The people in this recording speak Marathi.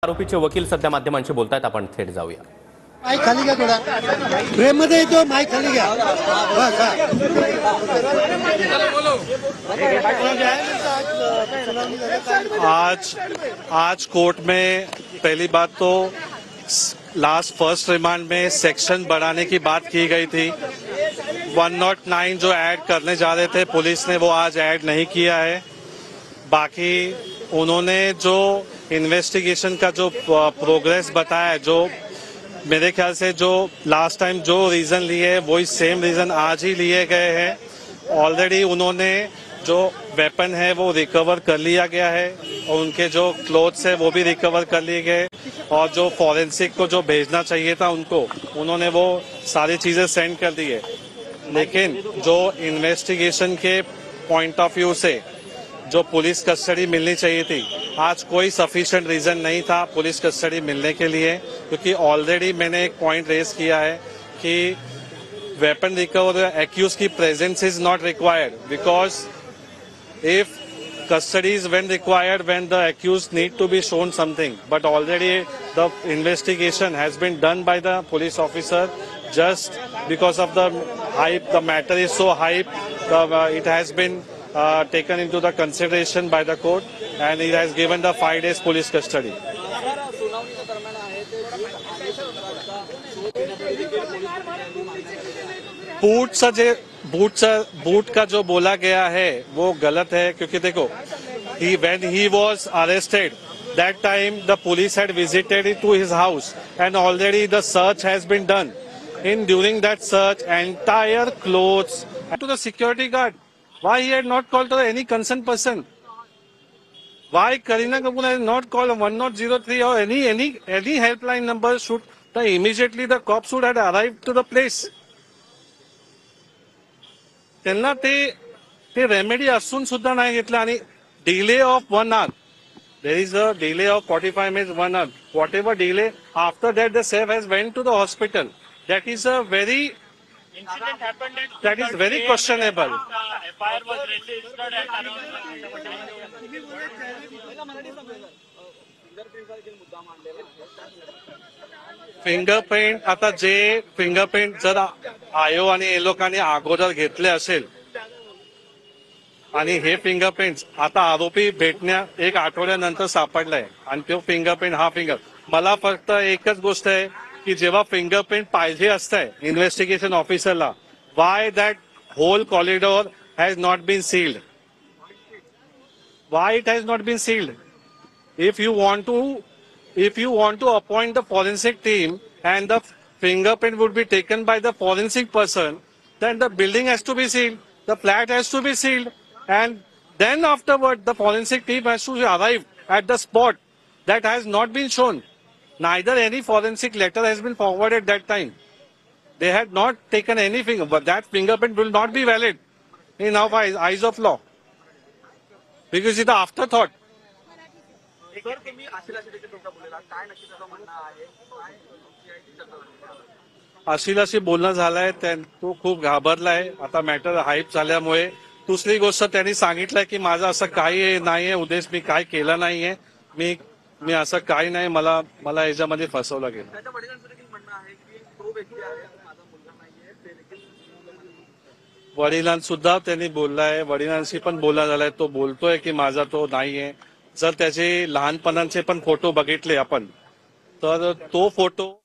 आरोपीचे वकील सध्या माध्यमांशी बोलतायत, आपण थेट जाऊया. माईक खाली घ्या, थोडा फ्रेम मध्ये येतो, माईक खाली घ्या. आज कोर्ट में पहली बात तो फर्स्ट रिमांड में सेक्शन बढ़ाने की बात की गई थी. 109 जो ऐड करने जा रहे थे पुलिस ने, वो आज ऐड नहीं किया है. बाकी उन्होंने जो इन्वेस्टिगेशन का जो प्रोग्रेस बताया, जो मेरे ख्याल से जो लास्ट टाइम जो रीजन लिए वही सेम रीजन आज ही लिए गए हैं. ऑलरेडी उन्होंने जो वेपन है वो रिकवर कर लिया गया है और उनके जो क्लोथ्स है वो भी रिकवर कर लिए गए, और जो फॉरेंसिक को जो भेजना चाहिए था उनको, उन्होंने वो सारी चीजें सेंड कर दी है. लेकिन जो इन्वेस्टिगेशन के पॉइंट ऑफ व्यू से जो पुलिस कस्टडी मिलनी चाहिए थी, आज कोई सफिशिएंट रीजन नहीं था पुलिस कस्टडी मिलने के लिए, क्योंकि ऑलरेडी मैंने एक पॉइंट रेज किया है कि वेपन रिकवर एक्यूज की presence is not required, because if custody is when required when the accused need to be shown something, but already the investigation has been done by the police officer. Just because of the hype, the matter is so hype, it has been taken into the consideration by the court and it has given the 5 days police custody. बूट का जो बोला गया है वो गलत है, क्योंकि देखो when he was arrested, that time the police had visited to his house and already the search has been done. During that search, entire clothes to the security guard. Why he had not called to any concerned person? Why Kareena Kapoor has not called 1003 or any helpline number? Should immediately the cops should have arrived to the place. त्यांना ते रेमेडी असून सुद्धा नाही घेतलं, आणि delay of 1 hour. There is a delay of 45 minutes, 1 hour. Whatever delay, after that the safe has went to the hospital. That is a very incident happened at that is very questionable. FIR was registered at around fingerprint, आता जे फिंगरप्रिंट जर आयो आणि ए लोकांनी अगोदर घेतले असेल आणि हे फिंगरप्रिंट आता आरोपी भेटण्या 1 आठवड्यानंतर सापडलाय आणि तो फिंगरप्रिंट मला फक्त एकच गोष्ट आहे की जेव्हा फिंगरप्रिंट पाहिजे असतंय इन्व्हेस्टिगेशन ऑफिसरला, why that whole corridor has not been sealed, why it has not been sealed. If you want to appoint the forensic team and the fingerprint would be taken by the forensic person, then the building has to be sealed, the flat has to be sealed, and then afterward the forensic team has to arrive at the spot. That has not been shown. Neither any forensic letter has been forwarded that time. They had not taken anything, but that fingerprint will not be valid in our eyes of law, because it's an afterthought. अशिलाशी बोलणं झालंय, तो खूप घाबरलाय आता मॅटर हाईप झाल्यामुळे. दुसरी गोष्ट त्यांनी सांगितलंय की माझं असं काही नाहीये उद्देश, मी काय केलं नाहीये, मी असं काही नाही, मला याच्यामध्ये फसवलं गेलं. वडिलांसुद्धा त्यांनी बोललाय, वडिलांशी पण बोलणं झालंय, तो बोलतोय की माझा तो नाहीये. जर त्याचे लहानपणाचे पण फोटो बघितले आपण तर तो फोटो